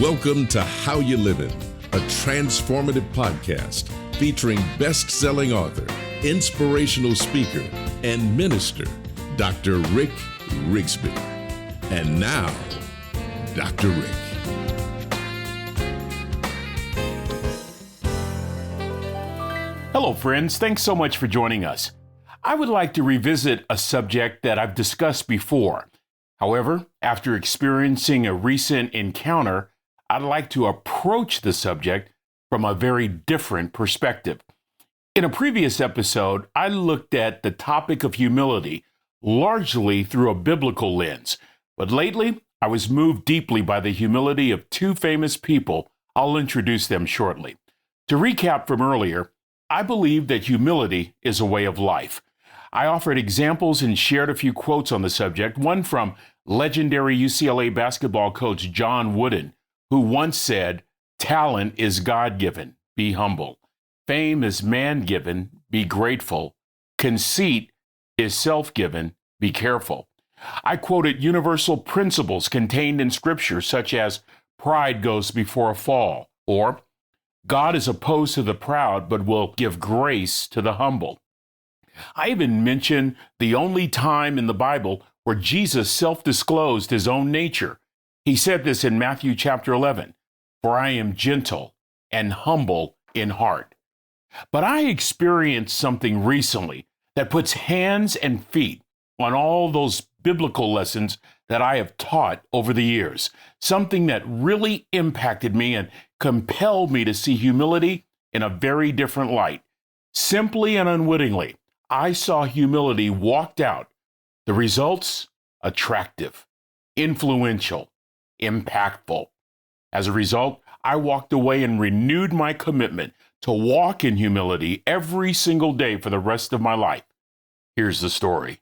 Welcome to How You Livin', a transformative podcast featuring best-selling author, inspirational speaker, and minister, Dr. Rick Rigsby. And now, Dr. Rick. Hello, friends. Thanks so much for joining us. I would like to revisit a subject that I've discussed before. However, after experiencing a recent encounter, I'd like to approach the subject from a very different perspective. In a previous episode, I looked at the topic of humility largely through a biblical lens, but lately I was moved deeply by the humility of two famous people. I'll introduce them shortly. To recap from earlier, I believe that humility is a way of life. I offered examples and shared a few quotes on the subject, one from legendary UCLA basketball coach John Wooden, who once said, "Talent is God-given, be humble. Fame is man-given, be grateful. Conceit is self-given, be careful." I quoted universal principles contained in Scripture, such as pride goes before a fall, or God is opposed to the proud, but will give grace to the humble. I even mentioned the only time in the Bible where Jesus self-disclosed his own nature. He said this in Matthew chapter 11, "For I am gentle and humble in heart." But I experienced something recently that puts hands and feet on all those biblical lessons that I have taught over the years, something that really impacted me and compelled me to see humility in a very different light. Simply and unwittingly, I saw humility walked out. The results? Attractive, influential, impactful. As a result, I walked away and renewed my commitment to walk in humility every single day for the rest of my life. Here's the story.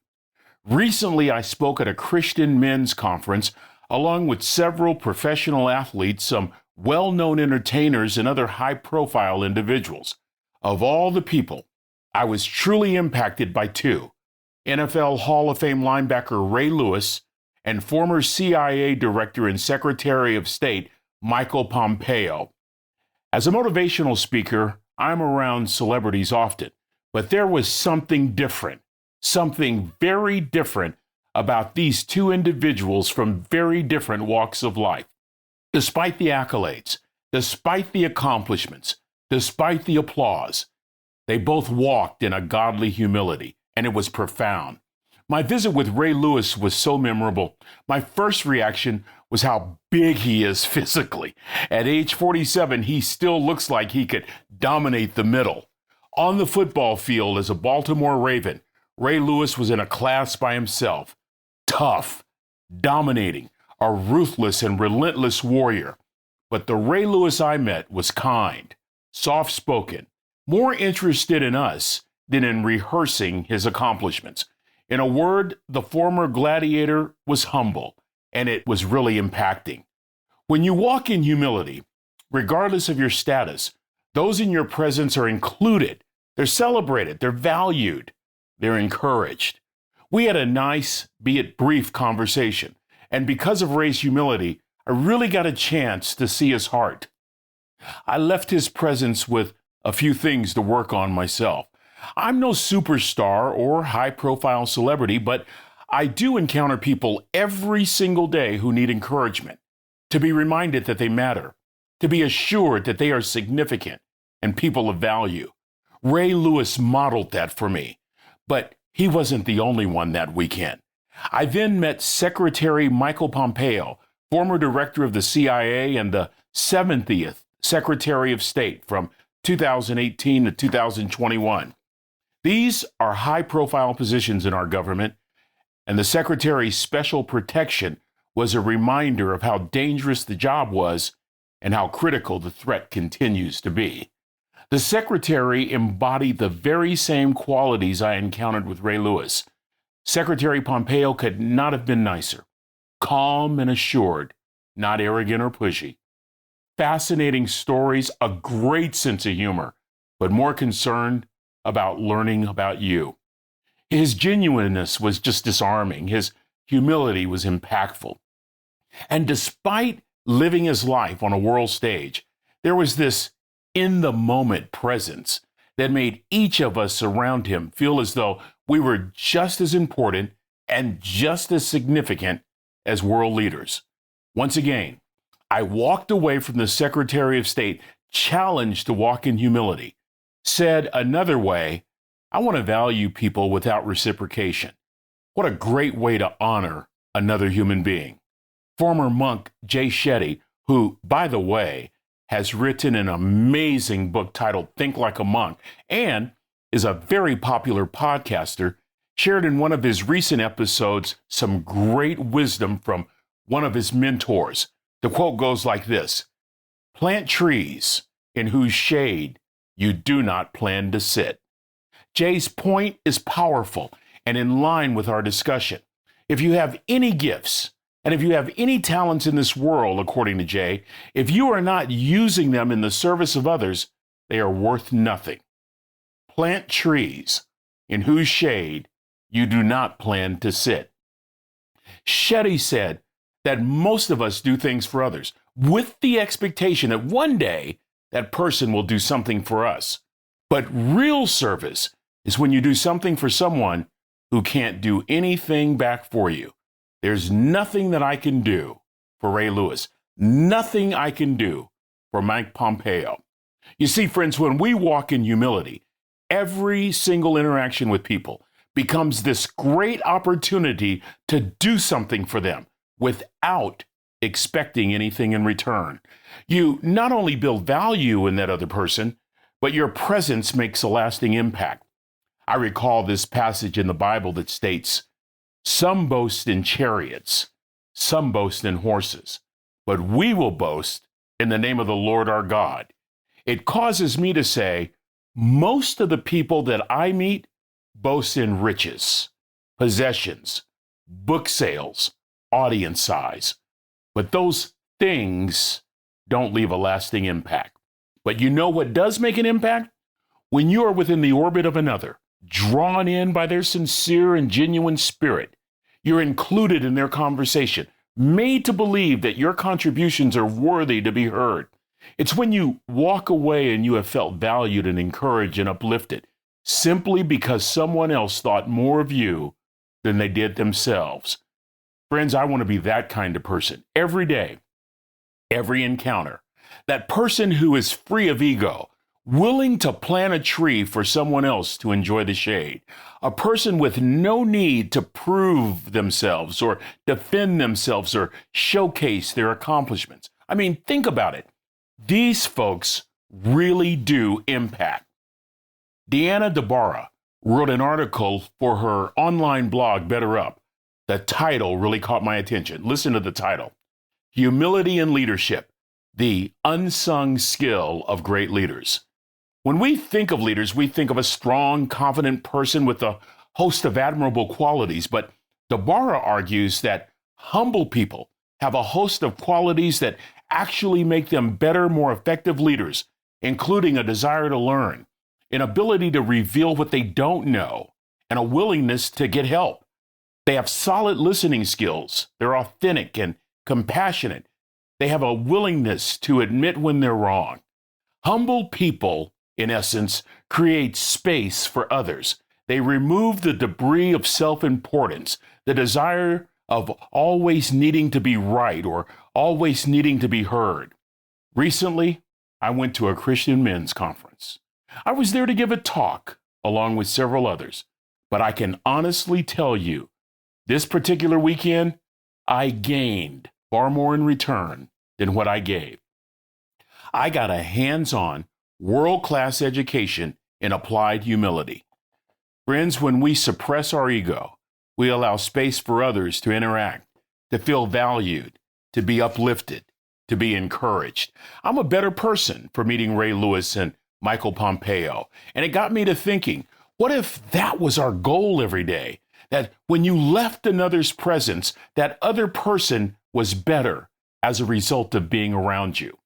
Recently, I spoke at a Christian men's conference along with several professional athletes, some well-known entertainers, and other high-profile individuals. Of all the people, I was truly impacted by two: NFL Hall of Fame linebacker Ray Lewis and former CIA Director and Secretary of State Michael Pompeo. As a motivational speaker, I'm around celebrities often, but there was something different, something very different about these two individuals from very different walks of life. Despite the accolades, despite the accomplishments, despite the applause, they both walked in a godly humility, and it was profound. My visit with Ray Lewis was so memorable. My first reaction was how big he is physically. At age 47, he still looks like he could dominate the middle. On the football field as a Baltimore Raven, Ray Lewis was in a class by himself. Tough, dominating, a ruthless and relentless warrior. But the Ray Lewis I met was kind, soft-spoken, more interested in us than in rehearsing his accomplishments. In a word, the former gladiator was humble, and it was really impacting. When you walk in humility, regardless of your status, those in your presence are included. They're celebrated, they're valued, they're encouraged. We had a nice, be it brief, conversation, and because of Ray's humility, I really got a chance to see his heart. I left his presence with a few things to work on myself. I'm no superstar or high-profile celebrity, but I do encounter people every single day who need encouragement, to be reminded that they matter, to be assured that they are significant and people of value. Ray Lewis modeled that for me, but he wasn't the only one that weekend. I then met Secretary Michael Pompeo, former director of the CIA and the 70th Secretary of State from 2018 to 2021. These are high-profile positions in our government, and the Secretary's special protection was a reminder of how dangerous the job was and how critical the threat continues to be. The Secretary embodied the very same qualities I encountered with Ray Lewis. Secretary Pompeo could not have been nicer. Calm and assured, not arrogant or pushy. Fascinating stories, a great sense of humor, but more concerned about learning about you. His genuineness was just disarming. His humility was impactful. And despite living his life on a world stage, there was this in the moment presence that made each of us around him feel as though we were just as important and just as significant as world leaders. Once again, I walked away from the Secretary of State challenged to walk in humility. Said another way, I want to value people without reciprocation. What a great way to honor another human being. Former monk Jay Shetty, who, by the way, has written an amazing book titled Think Like a Monk and is a very popular podcaster, shared in one of his recent episodes some great wisdom from one of his mentors. The quote goes like this: "Plant trees in whose shade you do not plan to sit." Jay's point is powerful and in line with our discussion. If you have any gifts, and if you have any talents in this world, according to Jay, if you are not using them in the service of others, they are worth nothing. Plant trees in whose shade you do not plan to sit. Shetty said that most of us do things for others with the expectation that one day that person will do something for us. But real service is when you do something for someone who can't do anything back for you. There's nothing that I can do for Ray Lewis, nothing I can do for Mike Pompeo. You see, friends, when we walk in humility, every single interaction with people becomes this great opportunity to do something for them without expecting anything in return. You not only build value in that other person, but your presence makes a lasting impact. I recall this passage in the Bible that states, "Some boast in chariots, some boast in horses, but we will boast in the name of the Lord our God." It causes me to say, most of the people that I meet boast in riches, possessions, book sales, audience size. But those things don't leave a lasting impact. But you know what does make an impact? When you are within the orbit of another, drawn in by their sincere and genuine spirit, you're included in their conversation, made to believe that your contributions are worthy to be heard. It's when you walk away and you have felt valued and encouraged and uplifted, simply because someone else thought more of you than they did themselves. Friends, I want to be that kind of person every day, every encounter. That person who is free of ego, willing to plant a tree for someone else to enjoy the shade. A person with no need to prove themselves or defend themselves or showcase their accomplishments. I mean, think about it. These folks really do impact. Deanna DeBarra wrote an article for her online blog, Better Up. The title really caught my attention. Listen to the title: Humility in Leadership, the Unsung Skill of Great Leaders. When we think of leaders, we think of a strong, confident person with a host of admirable qualities. But DeBarra argues that humble people have a host of qualities that actually make them better, more effective leaders, including a desire to learn, an ability to reveal what they don't know, and a willingness to get help. They have solid listening skills. They're authentic and compassionate. They have a willingness to admit when they're wrong. Humble people, in essence, create space for others. They remove the debris of self-importance, the desire of always needing to be right or always needing to be heard. Recently, I went to a Christian men's conference. I was there to give a talk along with several others, but I can honestly tell you, this particular weekend, I gained far more in return than what I gave. I got a hands-on, world-class education in applied humility. Friends, when we suppress our ego, we allow space for others to interact, to feel valued, to be uplifted, to be encouraged. I'm a better person for meeting Ray Lewis and Michael Pompeo. And it got me to thinking, what if that was our goal every day? That when you left another's presence, that other person was better as a result of being around you.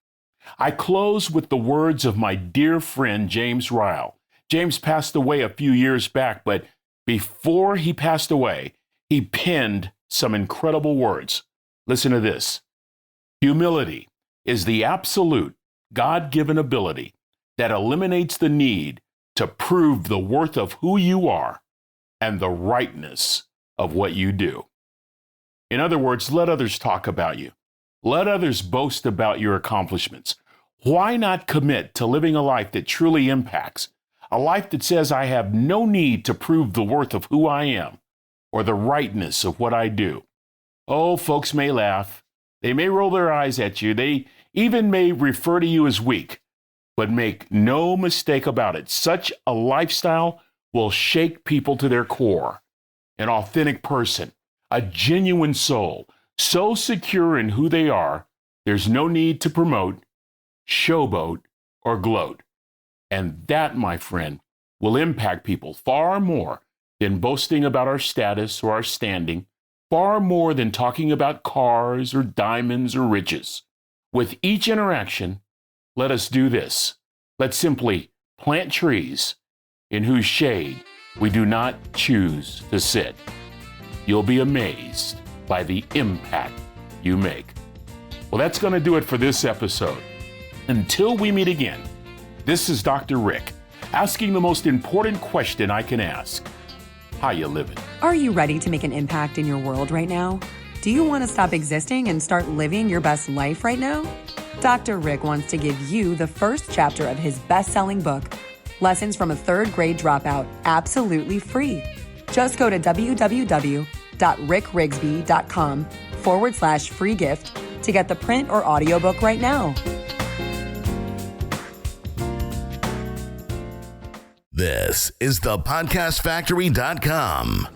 I close with the words of my dear friend, James Ryle. James passed away a few years back, but before he passed away, he penned some incredible words. Listen to this. Humility is the absolute God-given ability that eliminates the need to prove the worth of who you are and the rightness of what you do. In other words, let others talk about you. Let others boast about your accomplishments. Why not commit to living a life that truly impacts? A life that says I have no need to prove the worth of who I am or the rightness of what I do. Oh, folks may laugh. They may roll their eyes at you. They even may refer to you as weak. But make no mistake about it, such a lifestyle will shake people to their core. An authentic person, a genuine soul, so secure in who they are, there's no need to promote, showboat, or gloat. And that, my friend, will impact people far more than boasting about our status or our standing, far more than talking about cars or diamonds or riches. With each interaction, let us do this. Let's simply plant trees in whose shade we do not choose to sit. You'll be amazed by the impact you make. Well, that's going to do it for this episode. Until we meet again, this is Dr. Rick, asking the most important question I can ask. How you living? Are you ready to make an impact in your world right now? Do you want to stop existing and start living your best life right now? Dr. Rick wants to give you the first chapter of his best-selling book, Lessons from a Third Grade Dropout, absolutely free. Just go to www.rickrigsby.com/free gift to get the print or audiobook right now. This is thepodcastfactory.com.